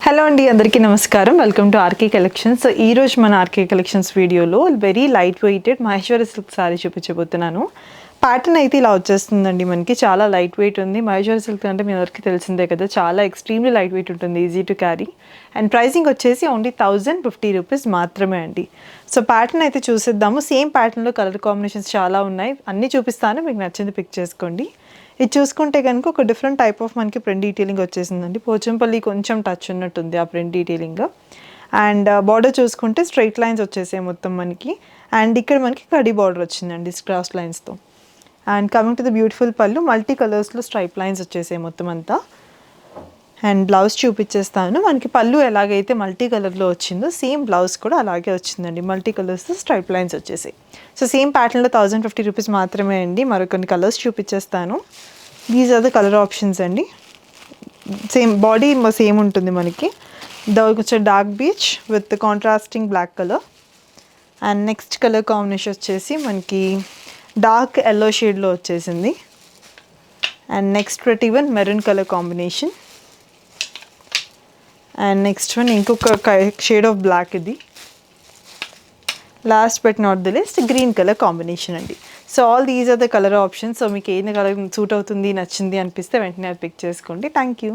Hello అండి, అందరికీ నమస్కారం. Welcome to RK collections. So ఈరోజు మన ఆర్కే కలెక్షన్స్ వీడియోలో very light weighted Maheshwari silk sari చూపించబోతున్నాను. ప్యాటర్న్ అయితే ఇలా వచ్చేస్తుందండి. మనకి చాలా లైట్ వెయిట్ ఉంది. మహేశ్వరి సిల్క్ అంటే మీ అందరికీ తెలిసిందే కదా, చాలా ఎక్స్ట్రీమ్లీ లైట్ వెయిట్ ఉంటుంది, easy to carry. And pricing వచ్చేసి ఓన్లీ 1050 రూపీస్ మాత్రమే అండి. సో ప్యాటర్న్ అయితే చూసేద్దాము. సేమ్ ప్యాటర్న్లో కలర్ కాంబినేషన్స్ చాలా ఉన్నాయి, అన్నీ చూపిస్తాను, మీకు నచ్చింది పిక్ చేసుకోండి. ఇది చూసుకుంటే కనుక ఒక డిఫరెంట్ టైప్ ఆఫ్ మనకి ప్రింట్ డీటెయిలింగ్ వచ్చేసిందండి. పోచంపల్లి కొంచెం టచ్ ఉన్నట్టుంది ఆ ప్రింట్ డీటెయిలింగ్. అండ్ బార్డర్ చూసుకుంటే స్ట్రైట్ లైన్స్ వచ్చేసాయి మొత్తం మనకి. అండ్ ఇక్కడ మనకి కడీ బార్డర్ వచ్చిందండి క్రాస్ లైన్స్తో. And coming to the beautiful pallu, multi కలర్స్లో స్ట్రైప్ లైన్స్ వచ్చేసాయి మొత్తం అంతా. అండ్ బ్లౌజ్ చూపించేస్తాను. మనకి పళ్ళు ఎలాగైతే మల్టీ కలర్లో వచ్చిందో సేమ్ బ్లౌజ్ కూడా అలాగే వచ్చిందండి. మల్టీ కలర్స్తో స్ట్రైప్ లైన్స్ వచ్చేసాయి. సో సేమ్ ప్యాటర్న్లో 1050 రూపీస్ మాత్రమే అండి. మరికొన్ని కలర్స్ చూపించేస్తాను. These are the colour options అండి. సేమ్ బాడీ సేమ్ ఉంటుంది మనకి. కొంచెం dark peach with contrasting black colour. And next colour combination వచ్చేసి మనకి డార్క్ ఎల్లో షేడ్లో వచ్చేసింది. అండ్ నెక్స్ట్ ప్రతి one maroon colour combination. And next one ఇంకొక షేడ్ ఆఫ్ బ్లాక్. ఇది last but not the least green colour combination అండి. So all these are the colour options. So మీకు ఏ కలర్ సూట్ అవుతుంది, నచ్చింది అనిపిస్తే వెంటనే అది పిక్ చేసుకోండి. Thank you.